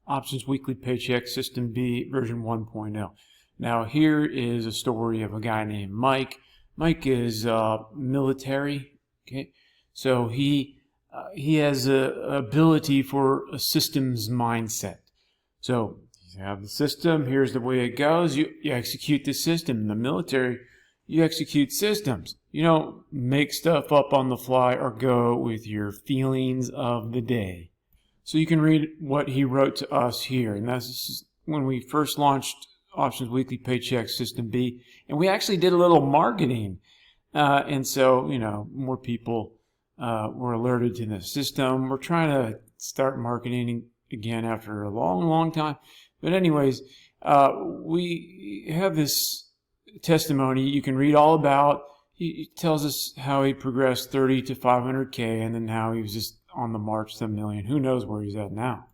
Options Weekly Paycheck System B version 1.0. Now here is a story of a guy named Mike. Mike is military. Okay, so he has a ability for a systems mindset. So you have the system. Here's the way it goes. You execute the system. In the military, you execute systems. You don't make stuff up on the fly or go with your feelings of the day. So you can read what he wrote to us here. And that's when we first launched Options Weekly Paycheck System B. And we actually did a little marketing. And so, more people were alerted to the system. We're trying to start marketing again after a long, long time. But anyways, we have this testimony you can read all about. He tells us how he progressed 30 to 500K and then how he was just on the march to $1 million. Who knows where he's at now?